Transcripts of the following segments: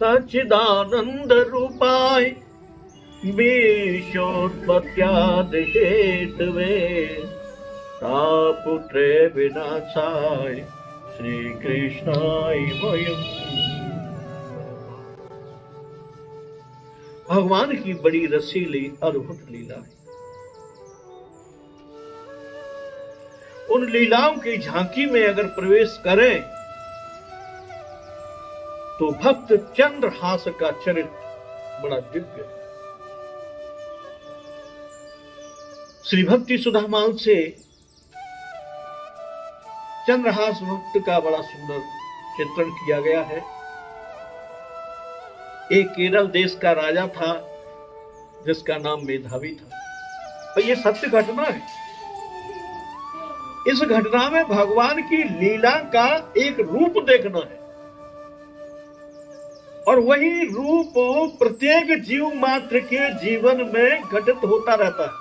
सच्चिदानंद रूपाय विश्वोत्पत्त्यादि Hathaway तापुत्रे विनाशाय श्री कृष्णाय वयम्। भगवान की बड़ी रसीली अद्भुत लीला है। उन लीलाओं की झांकी में अगर प्रवेश करें तो भक्त चंद्रहास का चरित्र बड़ा दिव्य है। श्री भक्ति सुधामाल से चंद्रहास भक्त का बड़ा सुंदर चित्रण किया गया है। एक केरल देश का राजा था जिसका नाम मेधावी था, और ये सत्य घटना है। इस घटना में भगवान की लीला का एक रूप देखना है, और वही रूप प्रत्येक जीव मात्र के जीवन में घटित होता रहता है।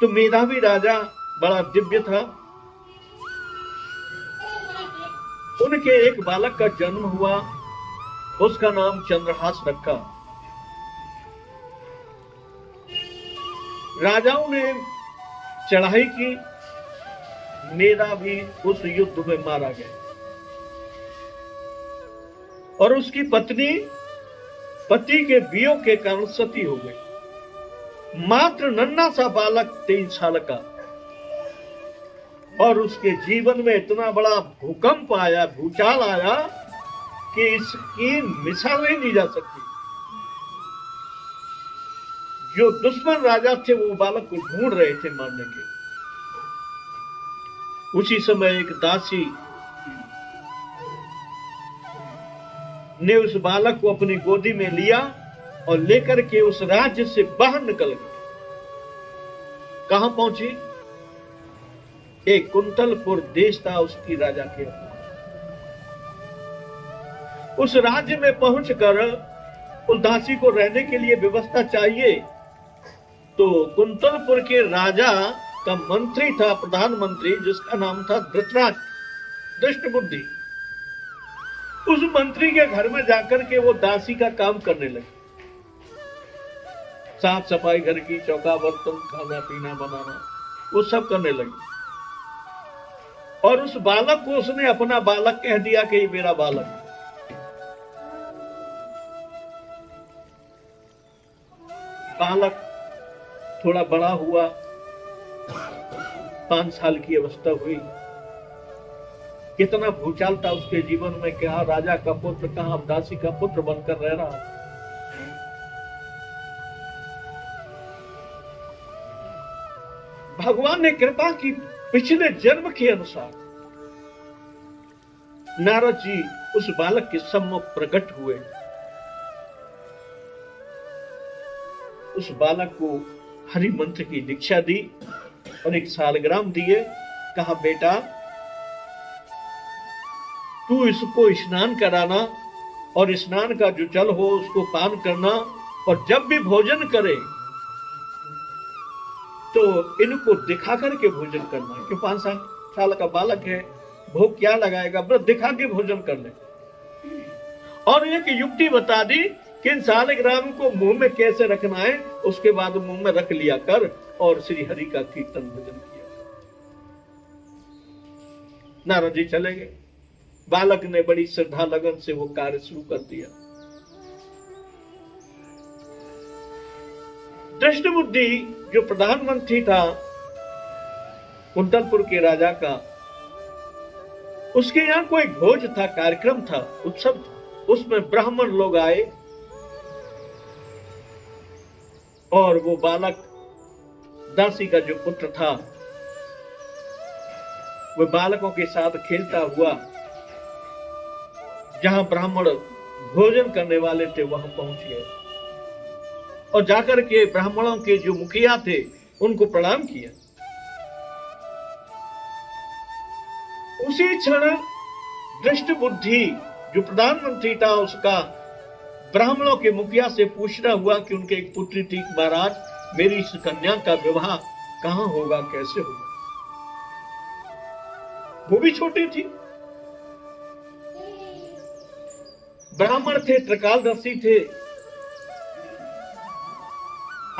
तो मेधावी राजा बड़ा दिव्य था। उनके एक बालक का जन्म हुआ, उसका नाम चंद्रहास रखा। राजाओं ने चढ़ाई की, मेधावी उस युद्ध में मारा गया, और उसकी पत्नी पति के वियोग के कारण सती हो गई। मात्र नन्हा सा बालक 3 साल का, और उसके जीवन में इतना बड़ा भूकंप आया, भूचाल आया कि इसकी मिसाल नहीं दी जा सकती। जो दुश्मन राजा थे वो बालक को ढूंढ रहे थे मारने के। उसी समय एक दासी ने उस बालक को अपनी गोदी में लिया और लेकर के उस राज्य से बाहर निकल गई। कहां पहुंची? एक कुंतलपुर देश था उसकी राजा के। उस राज्य में पहुंचकर उस दासी को रहने के लिए व्यवस्था चाहिए, तो कुंतलपुर के राजा का मंत्री था, प्रधानमंत्री, जिसका नाम था धृतराष्ट्र, दृष्टबुद्धि। उस मंत्री के घर में जाकर के वो दासी का काम करने लगे। साफ सफाई, घर की, चौका बर्तन, खाना पीना बनाना, वो सब करने लगी। और उस बालक को उसने अपना बालक कह दिया कि ये मेरा बालक। बालक थोड़ा बड़ा हुआ, 5 साल की अवस्था हुई। कितना भूचाल था उसके जीवन में, कहा राजा का पुत्र, कहां दासी का पुत्र बनकर रह रहा। भगवान ने कृपा की, पिछले जन्म के अनुसार नारद जी उस बालक के सम्मुख प्रकट हुए। उस बालक को हरि मंत्र की दीक्षा दी और एक सालग्राम दिए। कहा बेटा तू इसको स्नान कराना, और स्नान का जो जल हो उसको पान करना, और जब भी भोजन करे तो इनको दिखा करके भोजन करना। क्यों 5 साल का बालक है, भूख क्या लगाएगा, बस दिखा के भोजन कर ले। और एक युक्ति बता दी कि इन सालग्राम को मुंह में कैसे रखना है, उसके बाद मुंह में रख लिया कर और श्री हरि का कीर्तन भजन किया। नारद जी चले गए। बालक ने बड़ी श्रद्धा लगन से वो कार्य शुरू कर दिया। दृष्टबुद्धि जो प्रधानमंत्री था कुंतलपुर के राजा का, उसके यहां कोई भोज था, कार्यक्रम था, उत्सव था। उसमें ब्राह्मण लोग आए और वो बालक दासी का जो पुत्र था वो बालकों के साथ खेलता हुआ जहां ब्राह्मण भोजन करने वाले थे वहां पहुंच गए और जाकर के ब्राह्मणों के जो मुखिया थे उनको प्रणाम किया। उसी क्षण दृष्टबुद्धि जो प्रधानमंत्री था उसका ब्राह्मणों के मुखिया से पूछना हुआ कि उनके एक पुत्री थी, महाराज मेरी इस कन्या का विवाह कहां होगा, कैसे होगा। वो भी छोटी थी, ब्राह्मण थे, त्रिकालदर्शी थे,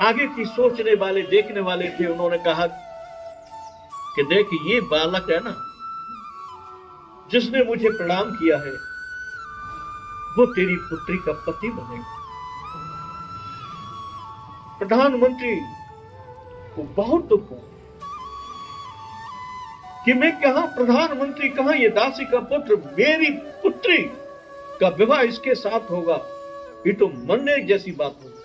आगे की सोचने वाले, देखने वाले थे। उन्होंने कहा कि देख, ये बालक है ना, जिसने मुझे प्रणाम किया है, वो तेरी पुत्री का पति बनेगा। प्रधानमंत्री को बहुत दुख हुआ कि मैं कहां प्रधानमंत्री, कहां ये दासी का पुत्र, मेरी पुत्री का विवाह इसके साथ होगा, ये तो मरने जैसी बात होगी।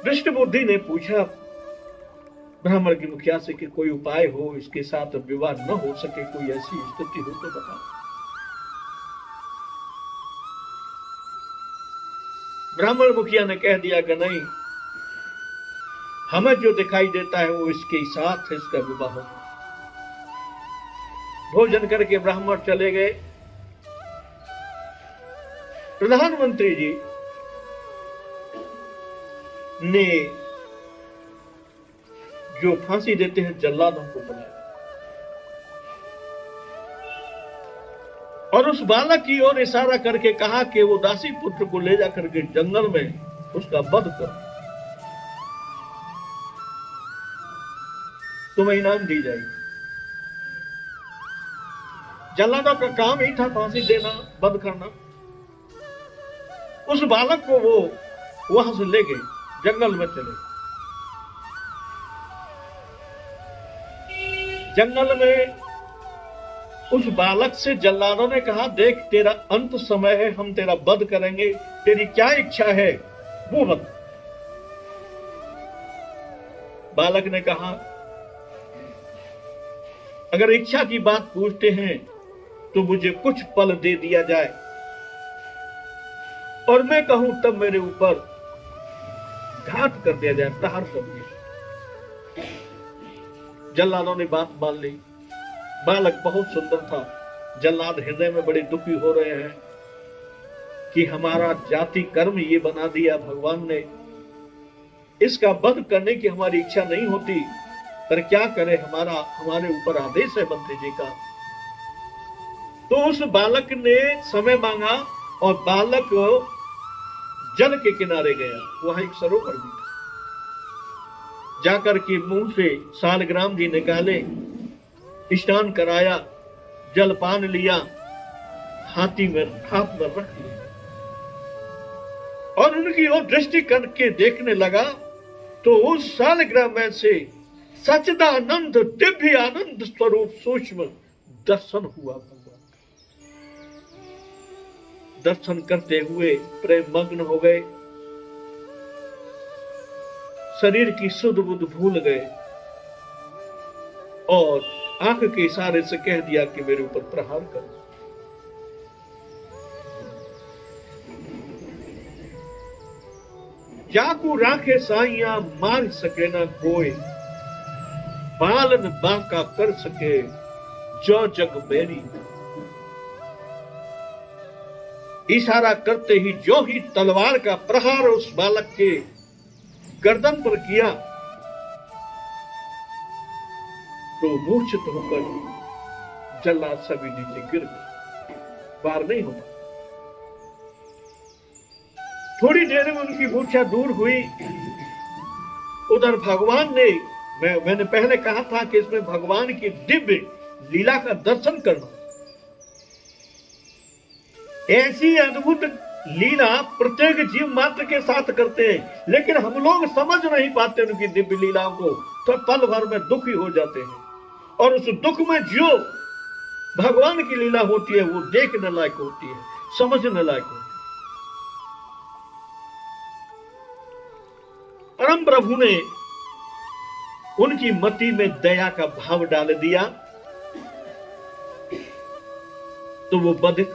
दृष्टिबुद्धि ने पूछा ब्राह्मण के मुखिया से कि कोई उपाय हो, इसके साथ विवाह न हो सके, कोई ऐसी स्थिति हो तो बताओ। ब्राह्मण मुखिया ने कह दिया कि नहीं, हमें जो दिखाई देता है वो इसके साथ इसका विवाह हो। भोजन करके ब्राह्मण चले गए। प्रधानमंत्री जी ने जो फांसी देते हैं जल्लादों को बुलाया और उस बालक की ओर इशारा करके कहा कि वो दासी पुत्र को ले जाकर के जंगल में उसका वध करो, तुम्हें इनाम दी जाएगी। जल्लादों का काम ही था फांसी देना, वध करना। उस बालक को वो वहां से ले गए, जंगल में चले। जंगल में उस बालक से जल्लादों ने कहा, देख, तेरा अंत समय है, हम तेरा वध करेंगे, तेरी क्या इच्छा है वो बता। बालक ने कहा, अगर इच्छा की बात पूछते हैं तो मुझे कुछ पल दे दिया जाए और मैं कहूं तब मेरे ऊपर घात कर दिया जाए, प्रहार कर दिया। जल्लादों ने बात मान ली। बालक बहुत सुंदर था। जल्लाद हृदय में बड़े दुखी हो रहे हैं कि हमारा जाति कर्म ये बना दिया भगवान ने, इसका वध करने की हमारी इच्छा नहीं होती, पर क्या करे, हमारे ऊपर आदेश है मंत्री जी का। तो उस बालक ने समय मांगा और बालक जल के किनारे गया। वहां एक सरोवर भी था। जाकर के मुंह से सालग्राम जी निकाले, स्नान कराया, जलपान लिया, हाथ में रख लिया और उनकी ओर दृष्टि करके देखने लगा तो उस सालग्राम में से सच्चिदानंद दिव्य आनंद स्वरूप सूक्ष्म दर्शन हुआ। भगवान दर्शन करते हुए प्रेम मग्न हो गए, शरीर की सुध बुध भूल गए और आंख के इशारे से कह दिया कि मेरे ऊपर प्रहार करो। जाकू राखे साइया मार सके ना कोई, पालन बांका कर सके जो जग मेरी। इशारा करते ही जो ही तलवार का प्रहार उस बालक के गर्दन पर किया तो मूर्छित होकर जल्लाद सभी नीचे गिर गए, बाहर नहीं होगा। थोड़ी देर में उनकी मूर्छा दूर हुई। उधर भगवान ने, मैंने पहले कहा था कि इसमें भगवान की दिव्य लीला का दर्शन करना, ऐसी अद्भुत लीला प्रत्येक जीव मात्र के साथ करते हैं, लेकिन हम लोग समझ नहीं पाते उनकी दिव्य लीलाओं को, तो पल भर में दुखी हो जाते हैं और उस दुख में जो भगवान की लीला होती है वो देखने लायक होती है, समझने लायक होती है। परम प्रभु ने उनकी मति में दया का भाव डाल दिया तो वो बधिक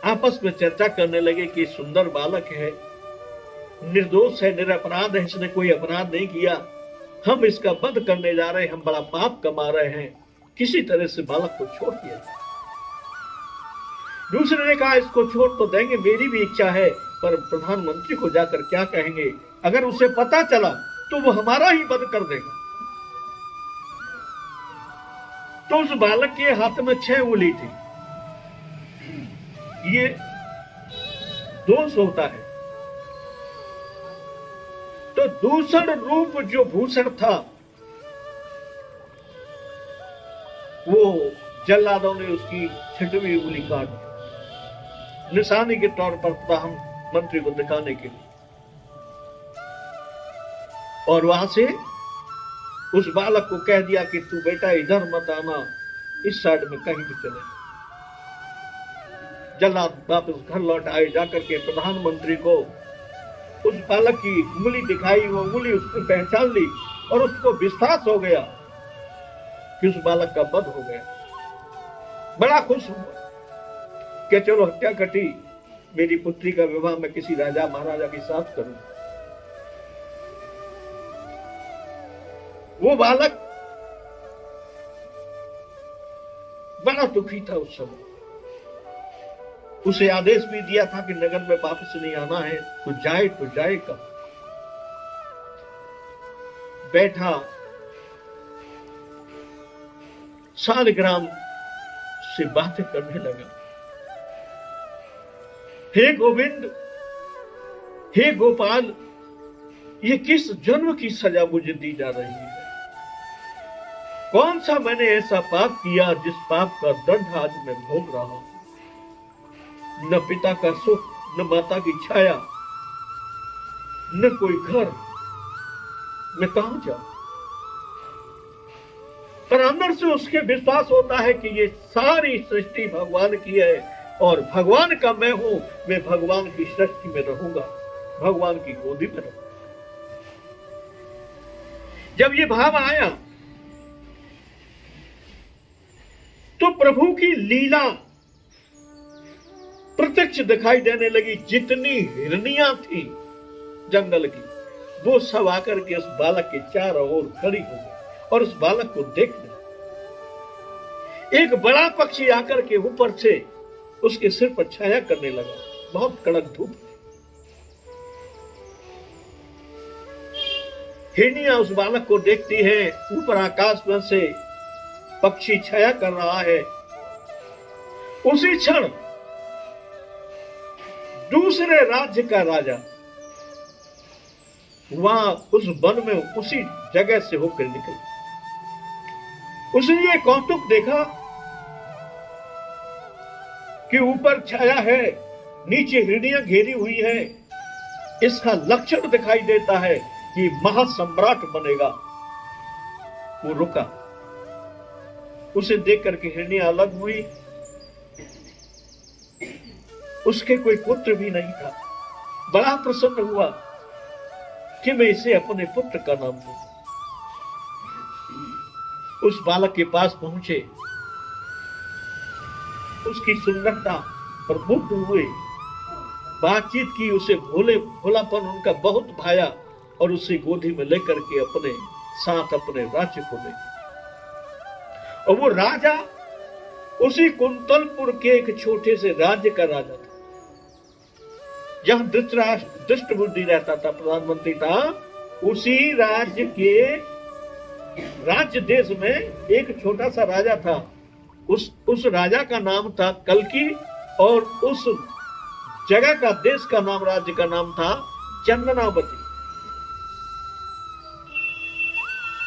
आपस में चर्चा करने लगे कि सुंदर बालक है, निर्दोष है, निरपराध है, इसने कोई अपराध नहीं किया, हम इसका वध करने जा रहे हैं, हम बड़ा पाप कमा रहे हैं, किसी तरह से बालक को छोड़ दिया जाए। दूसरे ने कहा इसको छोड़ तो देंगे, मेरी भी इच्छा है, पर प्रधानमंत्री को जाकर क्या कहेंगे, अगर उसे पता चला तो वो हमारा ही वध कर देगा। तो उस बालक के हाथ में 6 उंगली थी। ये दोष होता है। तो दूषण रूप जो भूषण था वो जल्लादों ने उसकी 6वीं उंगली काट दी, निशानी के तौर पर प्रधानमंत्री को दिखाने के लिए। और वहां से उस बालक को कह दिया कि तू बेटा इधर मत आना, इस साइड में कहीं भी चले। जल्लाद वापस घर लौट आए। जाकर के प्रधानमंत्री को उस बालक की उंगली दिखाई, वो उंगली उसने पहचान ली और उसको विश्वास हो गया कि उस बालक का वध हो गया। बड़ा खुश हुआ कि चलो हत्या कटी, मेरी पुत्री का विवाह मैं किसी राजा महाराजा के साथ करूं। वो बालक बड़ा दुखी था उस समय। उसे आदेश भी दिया था कि नगर में वापस नहीं आना है, तो जाए कब। बैठा सालग्राम से बातें करने लगा। हे गोविंद, हे गोपाल, ये किस जन्म की सजा मुझे दी जा रही है? कौन सा मैंने ऐसा पाप किया जिस पाप का दंड आज मैं भोग रहा हूं? न पिता का सुख, न माता की छाया, न कोई घर, मैं कहां जाऊं? पर अंदर से उसके विश्वास होता है कि ये सारी सृष्टि भगवान की है और भगवान का मैं हूं, मैं भगवान की सृष्टि में रहूंगा, भगवान की गोदी में रहूंगा। जब ये भाव आया तो प्रभु की लीला प्रत्यक्ष दिखाई देने लगी। जितनी हिरनियां थी जंगल की, वो सब आकर के उस बालक के चारों ओर खड़ी हो गई और उस बालक को देखने। एक बड़ा पक्षी आकर के ऊपर से उसके सिर पर छाया करने लगा। बहुत कड़क धूप थी। हिरनियां उस बालक को देखती हैं। ऊपर आकाश में से पक्षी छाया कर रहा है। उसी क्षण दूसरे राज्य का राजा वहां उस वन में उसी जगह से होकर निकला। उसने ये कौतुक देखा कि ऊपर छाया है, नीचे हिरनियां घेरी हुई है। इसका लक्षण दिखाई देता है कि महासम्राट बनेगा। वो रुका। उसे देख करके हिरनियां अलग हुई। उसके कोई पुत्र भी नहीं था। बड़ा प्रसन्न हुआ कि मैं इसे अपने पुत्र का नाम दूं। उस बालक के पास पहुंचे, उसकी सुंदरता पर मुग्ध हुए, बातचीत की। उसे भोलापन उनका बहुत भाया और उसे गोदी में लेकर के अपने साथ अपने राज्य को ले। और वो राजा उसी कुंतलपुर के एक छोटे से राज्य का राजा था, जहां दुष्ट बुद्धि रहता था, प्रधानमंत्री था। उसी राज्य के राज्य देश में एक छोटा सा राजा था। उस राजा का नाम था कल्की और उस जगह का, देश का नाम, राज्य का नाम था चंदनावती।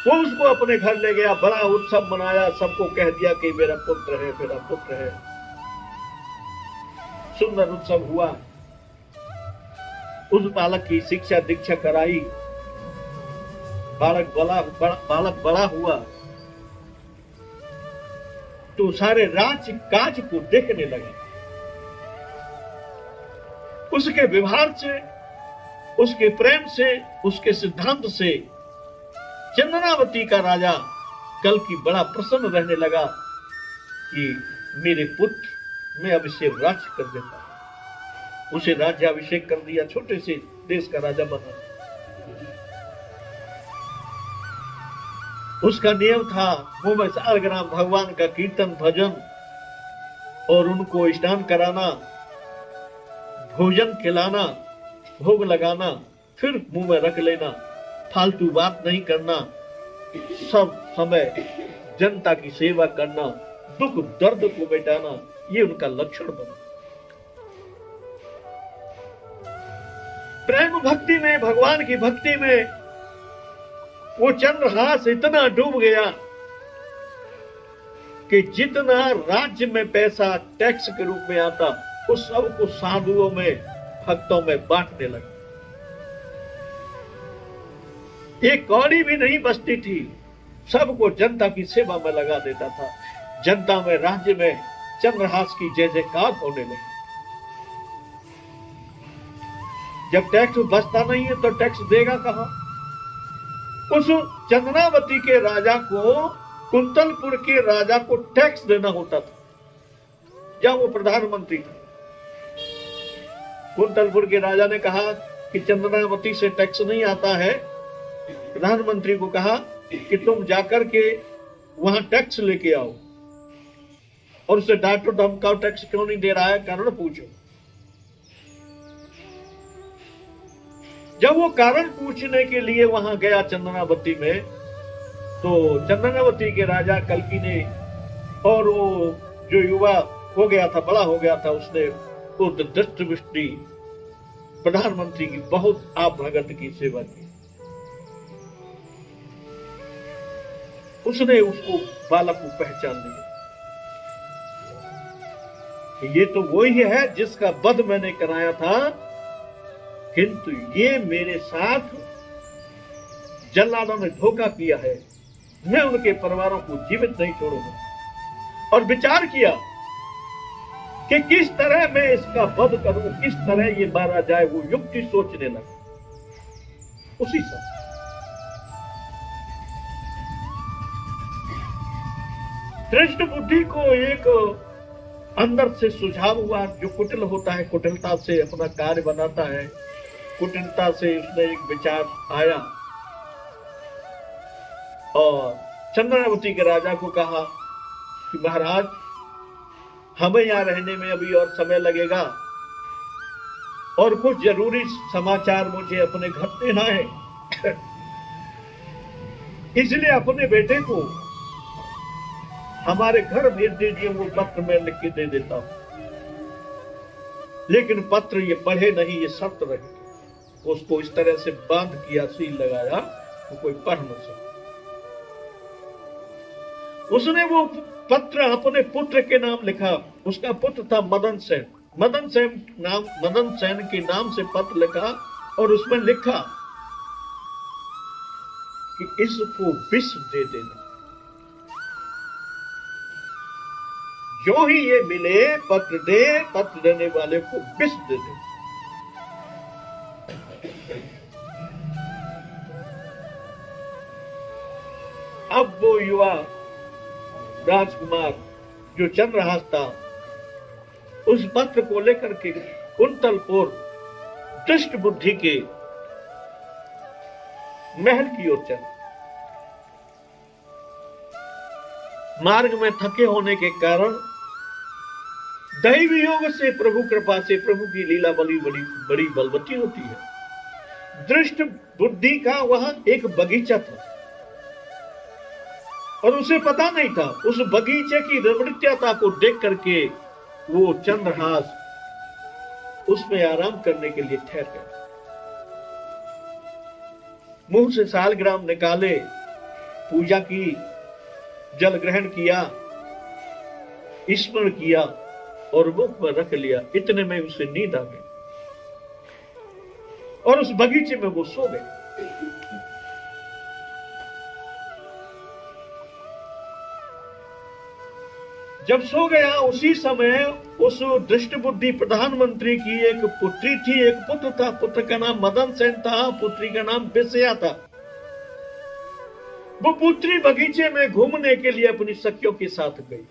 वो उसको अपने घर ले गया, बड़ा उत्सव मनाया, सबको कह दिया कि मेरा पुत्र है, मेरा पुत्र है। सुंदर उत्सव हुआ। उस बालक की शिक्षा दीक्षा कराई। बालक बड़ा हुआ तो सारे राज्य काज को देखने लगे। उसके व्यवहार से, उसके प्रेम से, उसके सिद्धांत से चंदनावती का राजा कल्की बड़ा प्रसन्न रहने लगा कि मेरे पुत्र, मैं अब इसे राज्य कर देता। उसे राज्याभिषेक कर दिया, छोटे से देश का राजा बना। उसका नियम था मुंह में सालग्राम भगवान का कीर्तन भजन और उनको स्नान कराना, भोजन खिलाना, भोग लगाना, फिर मुंह में रख लेना, फालतू बात नहीं करना, सब समय जनता की सेवा करना, दुख दर्द को मिटाना, ये उनका लक्षण बना। प्रेम भक्ति में, भगवान की भक्ति में वो चंद्रहास इतना डूब गया कि जितना राज्य में पैसा टैक्स के रूप में आता, उस सब को साधुओं में, भक्तों में बांटने लगा। एक कौड़ी भी नहीं बचती थी, सबको जनता की सेवा में लगा देता था। जनता में, राज्य में चंद्रहास की जय जयकार होने लगी। जब टैक्स बचता नहीं है तो टैक्स देगा कहां? उस चंद्रावती के राजा को, कुंतलपुर के राजा को टैक्स देना होता था, जब वो प्रधानमंत्री था। कुंतलपुर के राजा ने कहा कि चंद्रावती से टैक्स नहीं आता है। प्रधानमंत्री को कहा कि तुम जाकर के वहां टैक्स लेके आओ और उसे डांटो धमकाओ, टैक्स क्यों नहीं दे रहा है, कारण पूछो। जब वो कारण पूछने के लिए वहां गया चंद्रावती में, तो चंद्रावती के राजा कल्की ने, और वो जो युवा हो गया था, बड़ा हो गया था, उसने वो दृष्टि प्रधानमंत्री की बहुत आप भगत की सेवा की। उसने उसको, बालक को पहचान लिया, ये तो वही है जिसका वध मैंने कराया था, किंतु ये मेरे साथ जल्लादों ने धोखा किया है, मैं उनके परिवारों को जीवित नहीं छोड़ूंगा। और विचार किया कि किस तरह मैं इसका वध करूं, किस तरह ये मारा जाए, वो युक्ति सोचने लगा। उसी समय दृष्ट बुद्धि को एक अंदर से सुझाव हुआ, जो कुटिल होता है, कुटिलता से अपना कार्य बनाता है, कुटिलता से उसने एक विचार आया और चंद्रावती के राजा को कहा कि महाराज, हमें यहां रहने में अभी और समय लगेगा और कुछ जरूरी समाचार मुझे अपने घर देना है, इसलिए अपने बेटे को हमारे घर भेज दीजिए, वो पत्र मैं लिख के दे देता हूं। लेकिन पत्र ये पढ़े नहीं, ये शर्त रही। उसको इस तरह से बांध किया, सील लगाया, तो कोई पढ़ न सके। उसने वो पत्र अपने पुत्र के नाम लिखा। उसका पुत्र था मदन सेन। मदन सेन के नाम से पत्र लिखा और उसमें लिखा कि इसको विष दे देना, जो ही ये मिले पत्र दे, पत्र देने वाले को विष दे दे। अब वो युवा राजकुमार जो चंद्रहास था, उस पत्र को लेकर के कुंतलपुर दुष्ट बुद्धि के महल की ओर चला। मार्ग में थके होने के कारण, दैवी योग से, प्रभु कृपा से, प्रभु की लीला बड़ी बलवती होती है। दृष्ट बुद्धि का वहां एक बगीचा था और उसे पता नहीं था। उस बगीचे की रमणीयता को देख करके वो चंद्रहास उसमें आराम करने के लिए ठहर गया। मुंह से सालग्राम निकाले, पूजा की, जल ग्रहण किया, स्मरण किया और मुख में रख लिया। इतने में उसे नींद आ गई और उस बगीचे में वो सो गए। जब सो गया, उसी समय उस दृष्ट बुद्धि प्रधानमंत्री की एक पुत्री थी, एक पुत्र था। पुत्र का नाम मदन सेन था, पुत्री का नाम विषया था। वो पुत्री बगीचे में घूमने के लिए अपनी सखियों के साथ गई।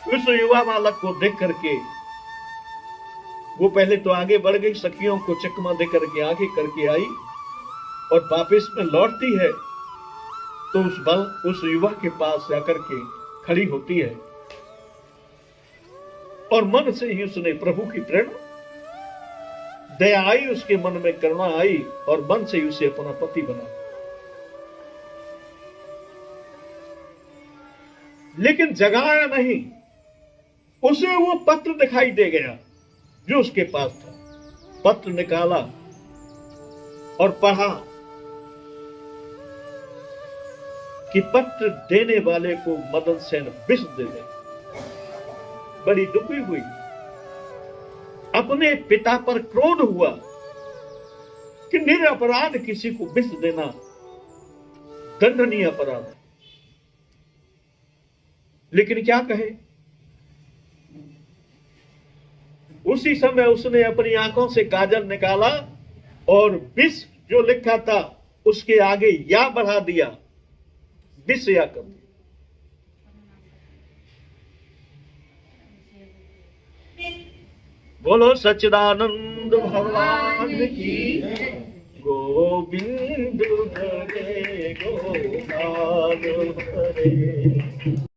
उस युवा बालक को देख करके वो पहले तो आगे बढ़ गई, सखियों को चकमा दे करके आगे करके आई और वापस में लौटती है तो उस युवा के पास जाकर के खड़ी होती है और मन से ही उसने प्रभु की प्रेरणा, दया आई, उसके मन में करुणा आई और मन से ही उसे अपना पति बना। लेकिन जगाया नहीं। उसे वो पत्र दिखाई दे गया जो उसके पास था। पत्र निकाला और पढ़ा कि पत्र देने वाले को मदन सेन विष दे दे। बड़ी दुखी हुई, अपने पिता पर क्रोध हुआ कि निरपराध किसी को विष देना दंडनीय अपराध है। लेकिन क्या कहे, उसी समय उसने अपनी आंखों से काजल निकाला और विष जो लिखा था उसके आगे या बढ़ा दिया, विष या कर दिया। बोलो सच्चिदानंद भगवान की। गोविंद हरे गोपाल हरे।